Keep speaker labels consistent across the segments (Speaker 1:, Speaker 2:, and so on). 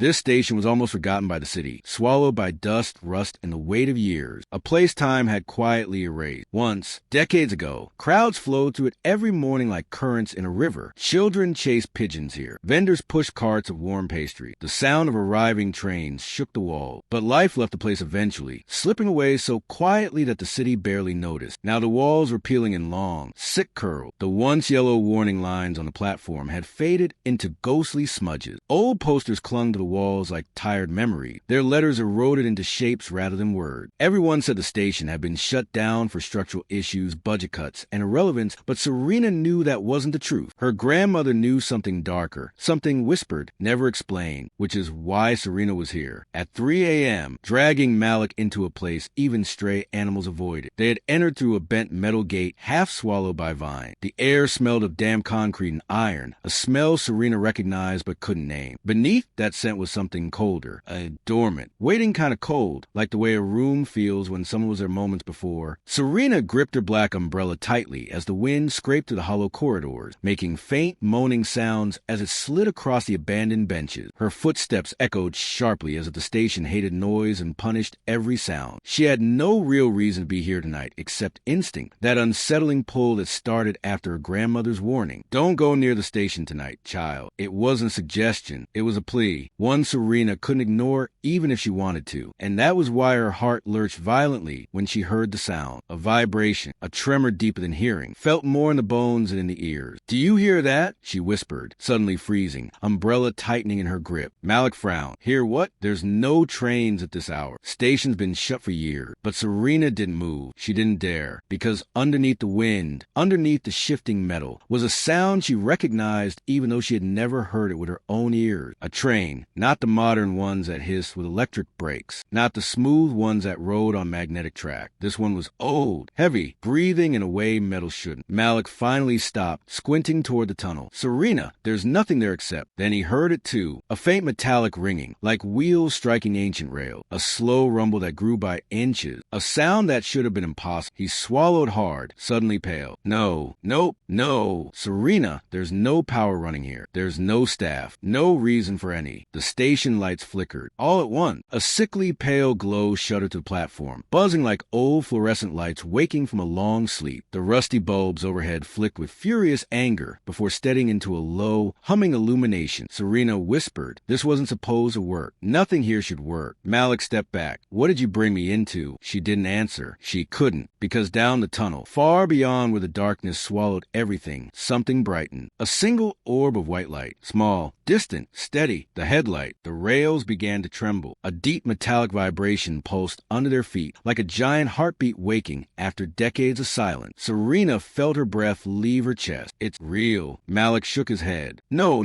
Speaker 1: This station was almost forgotten by the city, swallowed by dust, rust, and the weight of years. A place time had quietly erased. Once, decades ago, crowds flowed through it every morning like currents in a river. Children chased pigeons here. Vendors pushed carts of warm pastry. The sound of arriving trains shook the wall. But life left the place eventually, slipping away so quietly that the city barely noticed. Now the walls were peeling in long, sick curls. The once yellow warning lines on the platform had faded into ghostly smudges. Old posters clung to the walls like tired memory, their letters eroded into shapes rather than words. Everyone said the station had been shut down for structural issues, budget cuts, and irrelevance, but Serena knew that wasn't the truth. Her grandmother knew something darker, something whispered, never explained, which is why Serena was here. At 3 a.m., dragging Malik into a place even stray animals avoided. They had entered through a bent metal gate, half swallowed by vine. The air smelled of damp concrete and iron, a smell Serena recognized but couldn't name. Beneath that scent was something colder, dormant, waiting kind of cold, like the way a room feels when someone was there moments before. Serena gripped her black umbrella tightly as the wind scraped through the hollow corridors, making faint, moaning sounds as it slid across the abandoned benches. Her footsteps echoed sharply as if the station hated noise and punished every sound. She had no real reason to be here tonight except instinct, that unsettling pull that started after her grandmother's warning. Don't go near the station tonight, child. It wasn't a suggestion, it was a plea, one Serena couldn't ignore even if she wanted to. And that was why her heart lurched violently when she heard the sound. A vibration, a tremor deeper than hearing, felt more in the bones than in the ears. Do you hear that? She whispered, suddenly freezing, umbrella tightening in her grip. Malik frowned. Hear what? There's no trains at this hour. Station's been shut for years. But Serena didn't move. She didn't dare. Because underneath the wind, underneath the shifting metal, was a sound she recognized even though she had never heard it with her own ears. A train, not the modern ones that hiss with electric brakes, not the smooth ones that rode on magnetic track. This one was old, heavy, breathing in a way metal shouldn't. Malik finally stopped, squinting toward the tunnel. Serena, there's nothing there except. Then he heard it too, a faint metallic ringing, like wheels striking ancient rail, a slow rumble that grew by inches, a sound that should have been impossible. He swallowed hard, suddenly pale. No, nope, no. Serena, there's no power running here. There's no staff, no reason for any. The station lights flickered. All at once, a sickly pale glow shuddered to the platform, buzzing like old fluorescent lights waking from a long sleep. The rusty bulbs overhead flicked with furious anger before steadying into a low, humming illumination. Serena whispered, this wasn't supposed to work. Nothing here should work. Malik stepped back. What did you bring me into? She didn't answer. She couldn't, because down the tunnel, far beyond where the darkness swallowed everything, something brightened. A single orb of white light, small, distant, steady. The headlight, the rails began to tremble. A deep metallic vibration pulsed under their feet, like a giant heartbeat waking after decades of silence. Serena felt her breath leave her chest. It's real. Malik shook his head. No.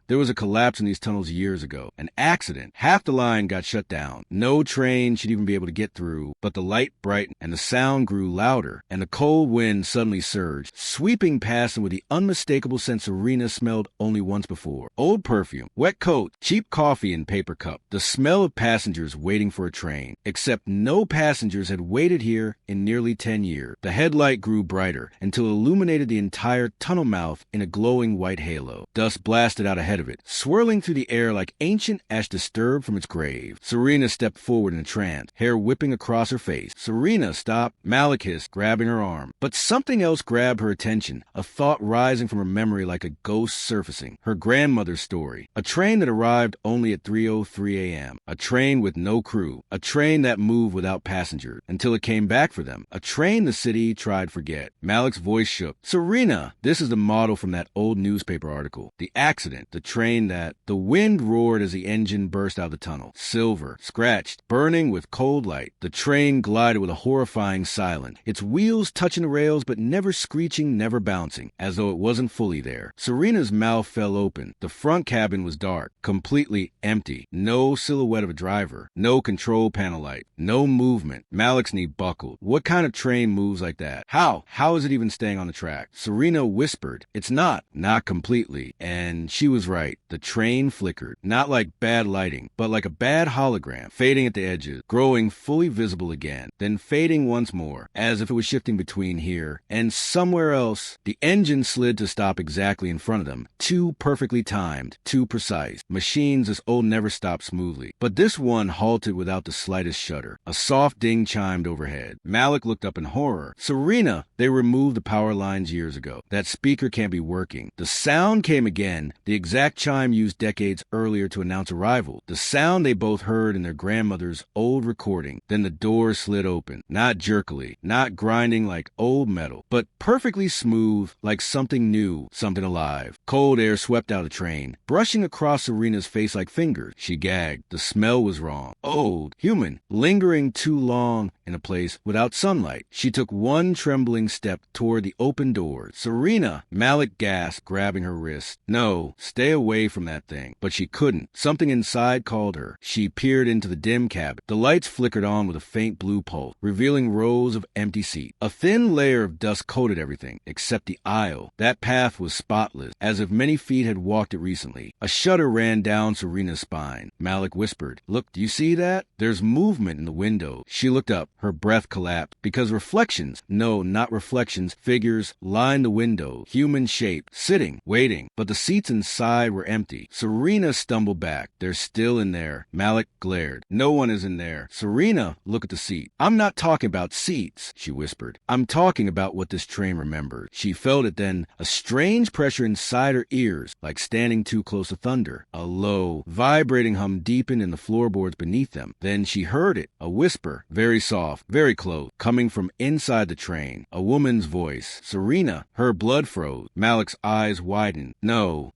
Speaker 1: There was a collapse in these tunnels years ago. An accident. Half the line got shut down. No train should even be able to get through. But the light brightened, and the sound grew louder, and the cold wind suddenly surged, sweeping past them with the unmistakable scent Serena smelled only once before. Old perfume, wet coat, cheap coffee in paper cup. The smell of passengers waiting for a train. Except no passengers had waited here in nearly 10 years. The headlight grew brighter until it illuminated the entire tunnel mouth in a glowing white halo. Dust blasted out ahead of it, swirling through the air like ancient ash disturbed from its grave. Serena stepped forward in a trance, hair whipping across her face. Serena, stop! Malik hissed, grabbing her arm. But something else grabbed her attention, a thought rising from her memory like a ghost surfacing. Her grandmother's story. A train that arrived only at 3:03 a.m. A train with no crew. A train that moved without passengers until it came back for them. A train the city tried to forget. Malik's voice shook. Serena! This is the model from that old newspaper article. The accident. The train that... The wind roared as the engine burst out of the tunnel. Silver. Scratched. Burning with cold light. The train glided with a horrifying silence. Its wheels touching the rails but never screeching, never bouncing, as though it wasn't fully there. Serena's mouth fell open. The front cabin was dark, completely empty. No silhouette silhouette of a driver. No control panel light. No movement. Malik's knee buckled. What kind of train moves like that? How? How is it even staying on the track? Serena whispered, "It's not." Not completely. And she was right. The train flickered. Not like bad lighting, but like a bad hologram, fading at the edges, growing fully visible again, then fading once more, as if it was shifting between here and somewhere else. The engine slid to stop exactly in front of them. Too perfectly timed, too precise. Machines this old never stopped smoothly. But this one halted without the slightest shudder. A soft ding chimed overhead. Malik looked up in horror. Serena! They removed the power lines years ago. That speaker can't be working. The sound came again, the exact chime used decades earlier to announce arrival. The sound they both heard in their grandmother's old recording. Then the door slid open. Not jerkily, not grinding like old metal, but perfectly smooth, like something new, something alive. Cold air swept out of the train, brushing across Serena's face like fingers. She gagged. The smell was wrong. Old. Human. Lingering too long in a place without sunlight. She took one trembling step toward the open door. "Serena!" Malik gasped, grabbing her wrist. No, stay away from that thing. But she couldn't. Something inside called her. She peered into the dim cabin. The lights flickered on with a faint blue pulse, revealing rows of empty seats. A thin layer of dust coated everything, except the aisle. That path was spotless, as if many feet had walked it recently. A shudder ran down Serena's spine. Malik whispered, "Look, do you see that? There's movement in the window." She looked up. Her breath collapsed, because reflections, no, not reflections, figures, lined the window, human shaped, sitting, waiting. But the seats inside were empty. Serena stumbled back. "They're still in there." Malik glared. "No one is in there." "Serena, look at the seat." "I'm not talking about seats," she whispered. "I'm talking about what this train remembered." She felt it then, a strange pressure inside her ears, like standing too close to thunder. A low, vibrating hum deepened in the floorboards beneath them. Then she heard it, a whisper, very soft, very close, coming from inside the train. A woman's voice. "Serena." Her blood froze. Malik's eyes widened. No.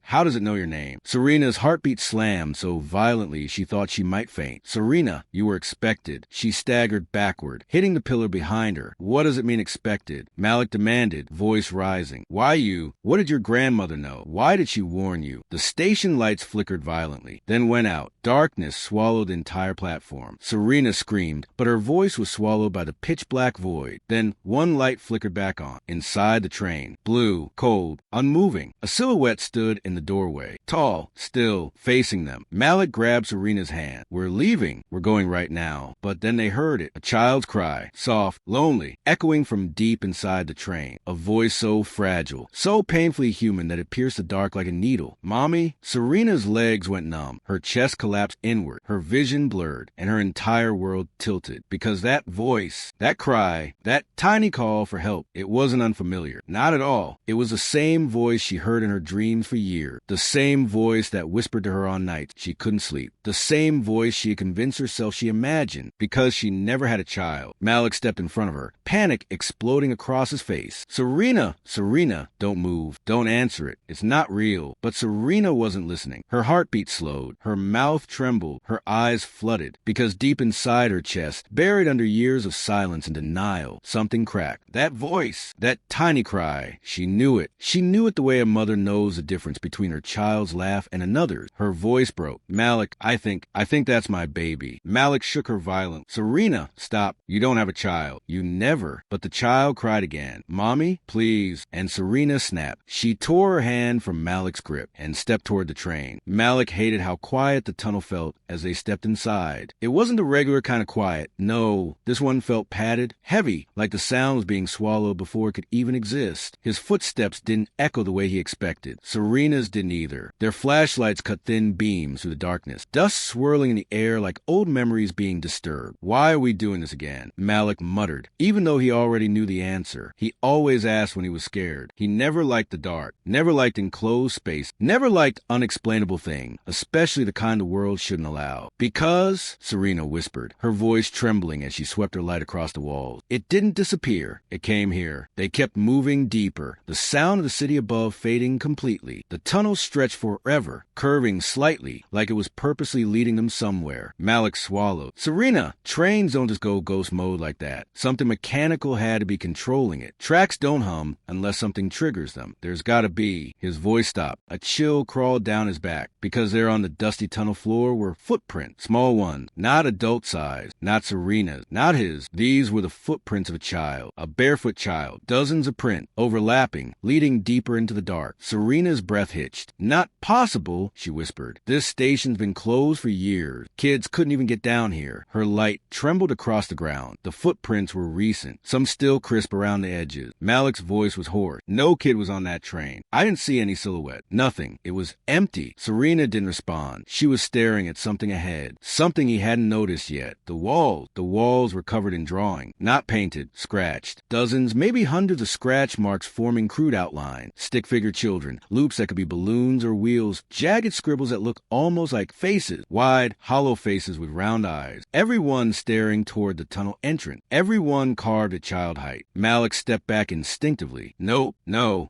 Speaker 1: How does it know your name?" Serena's heartbeat slammed so violently she thought she might faint. "Serena, you were expected." She staggered backward, hitting the pillar behind her. "What does it mean expected?" Malik demanded, voice rising. "Why you? What did your grandmother know? Why did she warn you?" The station lights flickered violently, then went out. Darkness swallowed the entire platform. Serena screamed, but her voice was swallowed by the pitch-black void. Then one light flickered back on. Inside the train. Blue, cold, unmoving. A silhouette stood in the doorway. Tall, still, facing them. Malik grabbed Serena's hand. "We're leaving. We're going right now." But then they heard it. A child's cry. Soft, lonely, echoing from deep inside the train. A voice so fragile, so painfully human that it pierced the dark like a needle. "Mommy?" Serena's legs went numb. Her chest collapsed inward. Her vision blurred, and her entire world tilted. Because that voice, that cry, that tiny call for help, it wasn't unfamiliar. Not at all. It was the same voice she heard in her dreams for years. The same voice that whispered to her on nights she couldn't sleep. The same voice she had convinced herself she imagined because she never had a child. Malik stepped in front of her, panic exploding across his face. "Serena! Serena! Don't move. Don't answer it. It's not real." But Serena wasn't listening. Her heartbeat slowed. Her mouth trembled. Her eyes flooded. Because deep inside her chest, buried under years of silence and denial, something cracked. That voice! That tiny cry! She knew it. She knew it the way a mother knows the difference between her child's laugh and another's. Her voice broke. "Malik, I think that's my baby." Malik shook her violently. "Serena, stop. You don't have a child. You never." But the child cried again. "Mommy, please." And Serena snapped. She tore her hand from Malik's grip and stepped toward the train. Malik hated how quiet the tunnel felt as they stepped inside. It wasn't the regular kind of quiet. No, this one felt padded, heavy, like the sound was being swallowed before it could even exist. His footsteps didn't echo the way he expected. Serena's didn't either. Their flashlights cut thin beams through the darkness. Dust swirling in the air like old memories being disturbed. "Why are we doing this again?" Malik muttered, even though he already knew the answer. He always asked when he was scared. He never liked the dark, never liked enclosed space, never liked unexplainable things, especially the kind the world shouldn't allow. "Because," Serena whispered, her voice trembling as she swept her light across the walls. "It didn't disappear. It came here." They kept moving deeper, the sound of the city above fading completely. The tunnel stretched forever, curving slightly, like it was purposely leading them somewhere. Malik swallowed. "Serena, trains don't just go ghost mode like that. Something mechanical had to be controlling it. Tracks don't hum unless something triggers them. There's gotta be." His voice stopped. A chill crawled down his back, because there on the dusty tunnel floor were footprints, small ones, not adult size, not Serena's, not his. These were the footprints of a child, a barefoot child, dozens of prints, overlapping, leading deeper into the dark. Serena's breath hitched. Not possible, she whispered. This station's been closed for years. Kids couldn't even get down here. Her light trembled across the ground. The footprints were recent, some still crisp around the edges. Malik's voice was hoarse. No kid was on that train. I didn't see any silhouette. Nothing. It was empty. Serena didn't respond. She was staring at something ahead, something he hadn't noticed yet. The walls were covered in drawing, not painted, scratched. Dozens, maybe hundreds of scratch marks forming crude outlines. Stick figure children, loops that could be balloons or wheels, jagged scribbles that look almost like faces, wide, hollow faces with round eyes. Everyone staring toward the tunnel entrance. Everyone carved at child height. Malik stepped back instinctively. No,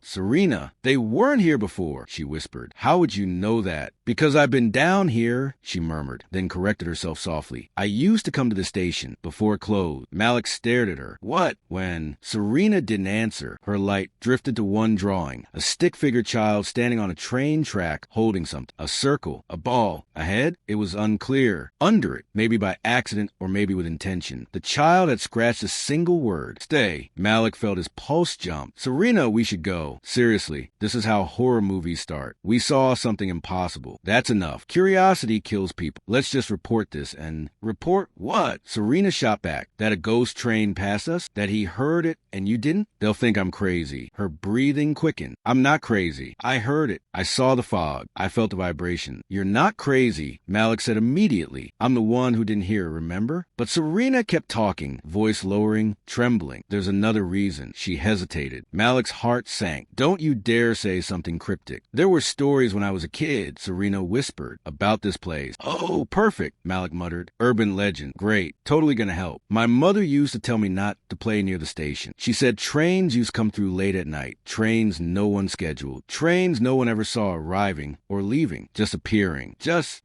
Speaker 1: Serena, they weren't here before, she whispered. How would you know that? Because I've been down here, she murmured, then corrected herself softly. I used to come to the station before it closed. Malik stared at her. What? When Serena didn't answer, her light drifted to one drawing, a stick figure child standing on a train track holding something, a circle, a ball. Ahead? It was unclear. Under it, maybe by accident or maybe with intention, the child had scratched a single word. Stay. Malik felt his pulse jump. Serena, we should go. Seriously, this is how horror movies start. We saw something impossible. That's enough. Curiosity kills people. Let's just report this. And report what? Serena shot back. That a ghost train passed us? That he heard it and you didn't? They'll think I'm crazy. Her breathing quickened. I'm not crazy. I heard it. I saw the fog. I felt the vibration. You're not crazy, Malik said immediately. I'm the one who didn't hear, remember? But Serena kept talking, voice lowering, trembling. There's another reason. She hesitated. Malik's heart sank. Don't you dare say something cryptic. There were stories when I was a kid, Serena whispered, about this place. Oh, perfect, Malik muttered. Urban legend. Great. Totally gonna help. My mother used to tell me not to play near the station. She said trains used to come through late at night. Trains no one scheduled. Trains no one ever saw arriving or leaving. Just appearing.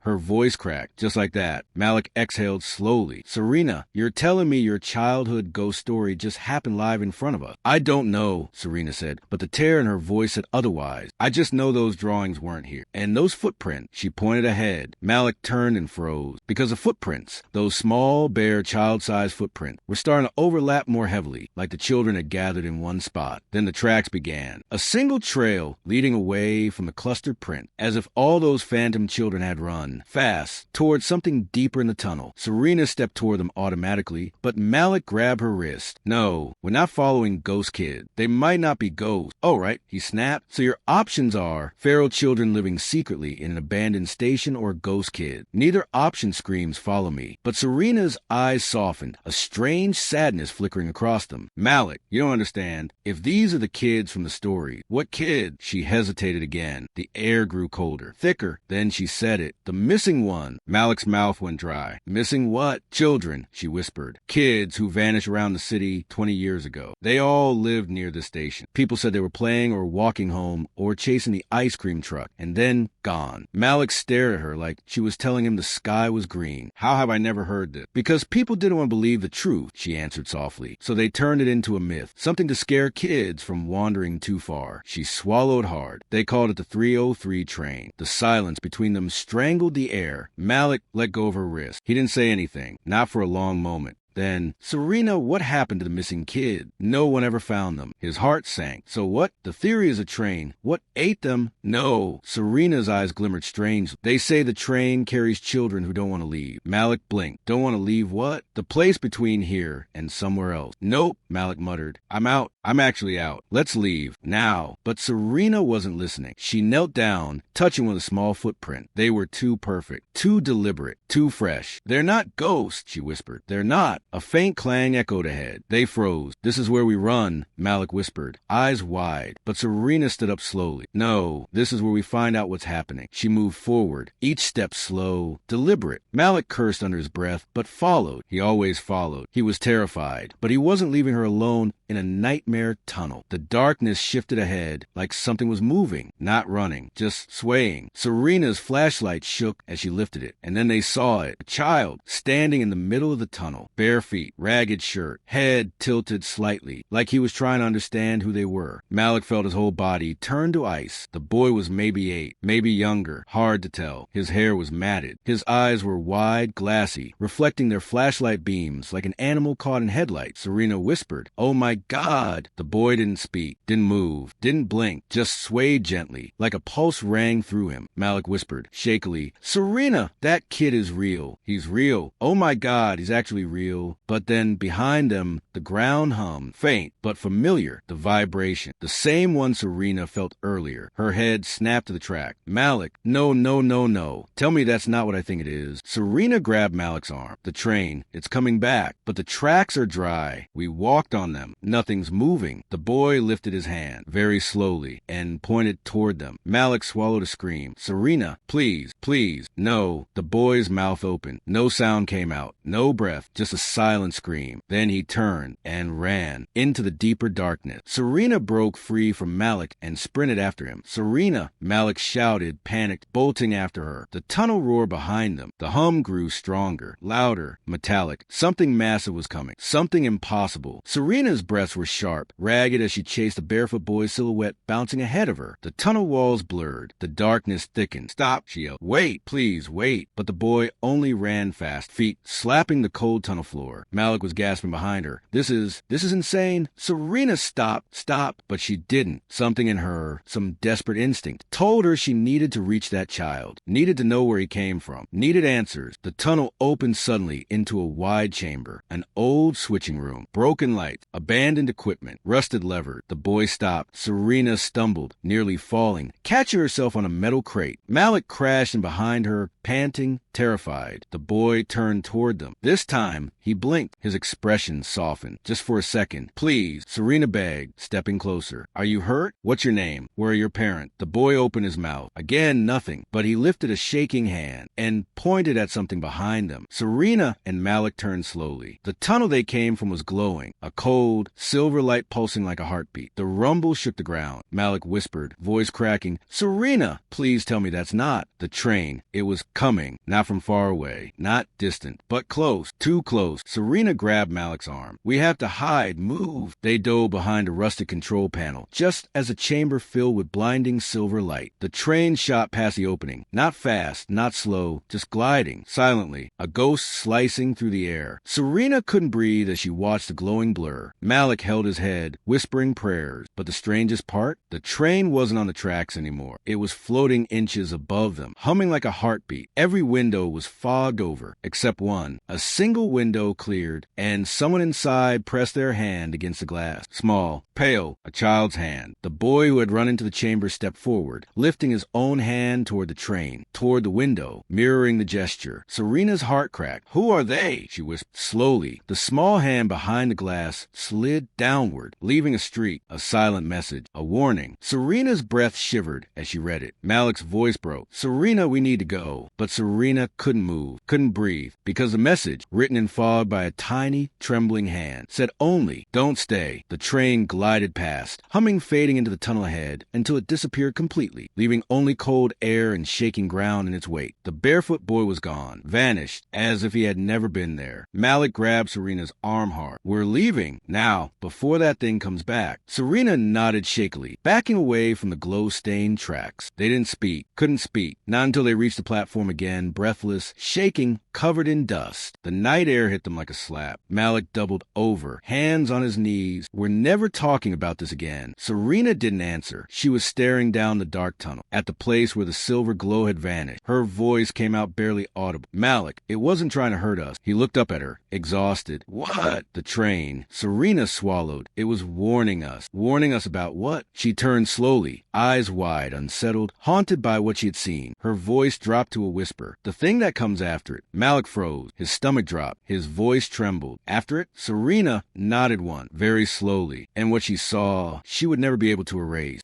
Speaker 1: Her voice cracked. Just like that. Malik exhaled slowly. Serena, you're telling me your childhood ghost story just happened live in front of us. I don't know, Serena said, but the tear in her voice said otherwise. I just know those drawings weren't here. And those footprints, she pointed ahead. Malik turned and froze. Because the footprints, those small, bare, child-sized footprints, were starting to overlap more heavily, like the children had gathered in one spot. Then the tracks began. A single trail leading away from the clustered print, as if all those phantom children had run, fast, towards something deeper in the tunnel. Serena stepped toward them automatically, but Malik grabbed her wrist. No, we're not following ghost kids. They might not be ghosts. Oh, right, he snapped. So your options are feral children living secretly in an abandoned station or ghost kid. Neither option screams follow me. But Serena's eyes softened, a strange sadness flickering across them. Malik, you don't understand. If these are the kids from the story, what kid? She hesitated again. The air grew colder, thicker. Then she said it. The missing one. Malik's mouth went dry. Missing what? Children, she whispered. Kids who vanished around the city 20 years ago. They all lived near the station. People said they were playing or walking home or chasing the ice cream truck, and then gone. Malik stared at her like she was telling him the sky was green. How have I never heard this? Because people didn't want to believe the truth, she answered softly. So they turned it into a myth, something to scare kids from wandering too far. She swallowed hard. They called it the 303 train. The silence between them strangled the air. Malik let go of her wrist. He didn't say anything, not for a long moment. Then, Serena, what happened to the missing kid? No one ever found them. His heart sank. So what? The theory is a train. What ate them? No. Serena's eyes glimmered strangely. They say the train carries children who don't want to leave. Malik blinked. Don't want to leave what? The place between here and somewhere else. Nope, Malik muttered. I'm out. I'm actually out. Let's leave. Now. But Serena wasn't listening. She knelt down, touching with a small footprint. They were too perfect, too deliberate, too fresh. They're not ghosts, she whispered. They're not. A faint clang echoed ahead. They froze. This is where we run, Malik whispered, eyes wide. But Serena stood up slowly. No, this is where we find out what's happening. She moved forward, each step slow, deliberate. Malik cursed under his breath, but followed. He always followed. He was terrified, but he wasn't leaving her alone in a nightmare tunnel. The darkness shifted ahead like something was moving, not running, just swaying. Serena's flashlight shook as she lifted it, and then they saw it. A child standing in the middle of the tunnel, bare feet, ragged shirt, head tilted slightly, like he was trying to understand who they were. Malik felt his whole body turn to ice. The boy was maybe 8, maybe younger, hard to tell. His hair was matted. His eyes were wide, glassy, reflecting their flashlight beams like an animal caught in headlights. Serena whispered, "Oh my God!" The boy didn't speak, didn't move, didn't blink, just swayed gently, like a pulse rang through him. Malik whispered, shakily, "Serena, that kid is real. He's real. Oh my God, he's actually real." But then behind them, the ground hummed, faint but familiar, the vibration, the same one Serena felt earlier. Her head snapped to the track. "Malik, no, no, no, no. Tell me that's not what I think it is." Serena grabbed Malik's arm. "The train, it's coming back, but the tracks are dry. We walked on them. Nothing's moving." The boy lifted his hand, very slowly, and pointed toward them. Malik swallowed a scream. "Serena, please, please." No. The boy's mouth opened. No sound came out. No breath, just a silent scream. Then he turned and ran into the deeper darkness. Serena broke free from Malik and sprinted after him. "Serena!" Malik shouted, panicked, bolting after her. The tunnel roared behind them. The hum grew stronger, louder, metallic. Something massive was coming. Something impossible. Serena's breaths were sharp, ragged as she chased the barefoot boy's silhouette bouncing ahead of her. The tunnel walls blurred. The darkness thickened. "Stop!" she yelled. "Wait! Please, wait!" But the boy only ran fast, feet slapping the cold tunnel floor. Malik was gasping behind her. This is insane. "Serena, stop! Stop!" But she didn't. Something in her, some desperate instinct, told her she needed to reach that child, needed to know where he came from, needed answers. The tunnel opened suddenly into a wide chamber, an old switching room, broken lights, abandoned equipment, rusted levers. The boy stopped. Serena stumbled, nearly falling, catching herself on a metal crate. Malik crashed in behind her, panting, terrified. The boy turned toward them. This time, he blinked. His expression softened, just for a second. "Please," Serena begged, stepping closer. "Are you hurt? What's your name? Where are your parents?" The boy opened his mouth. Again, nothing, but he lifted a shaking hand and pointed at something behind them. Serena and Malik turned slowly. The tunnel they came from was glowing, a cold, silver light pulsing like a heartbeat. The rumble shook the ground. Malik whispered, voice cracking, "Serena, please tell me that's not." The train, it was coming, not from far away, not distant, but close, too close. Serena grabbed Malik's arm. "We have to hide, move." They dove behind a rusted control panel, just as a chamber filled with blinding silver light. The train shot past the opening, not fast, not slow, just gliding, silently, a ghost slicing through the air. Serena couldn't breathe as she watched the glowing blur. Malik held his head, whispering prayers. But the strangest part? The train wasn't on the tracks anymore. It was floating inches above them, humming like a heartbeat. Every window was fogged over, except one. A single window cleared, and someone inside pressed their hand against the glass. Small, pale, a child's hand. The boy who had run into the chamber stepped forward, lifting his own hand toward the train, toward the window, mirroring the gesture. Serena's heart cracked. "Who are they?" she whispered. Slowly, the small hand behind the glass slid downward, leaving a streak, a silent message, a warning. Serena's breath shivered as she read it. Malik's voice broke. "Serena, we need to go." But Serena couldn't move, couldn't breathe, because the message, written in fog by a tiny, trembling hand, said only, "Don't stay." The train glided past, humming, fading into the tunnel ahead, until it disappeared completely, leaving only cold air and shaking ground in its wake. The barefoot boy was gone, vanished, as if he had never been there. Malik grabbed Serena's arm hard. "We're leaving now, before that thing comes back." Serena nodded shakily, backing away from the glow-stained tracks. They didn't speak, couldn't speak, not until they reached the platform again, breathless, shaking, covered in dust. The night air hit them like a slap. Malik doubled over, hands on his knees. "We're never talking about this again." Serena didn't answer. She was staring down the dark tunnel, at the place where the silver glow had vanished. Her voice came out barely audible. "Malik, it wasn't trying to hurt us." He looked up at her, exhausted. "What?" "The train." Serena swallowed. "It was warning us." "Warning us about what?" She turned slowly, eyes wide, unsettled, haunted by what she had seen. Her voice dropped to a whisper. "The thing that comes after it." Malik froze. His stomach dropped. His voice trembled. "After it?" Serena nodded one, very slowly. And what she saw, she would never be able to erase.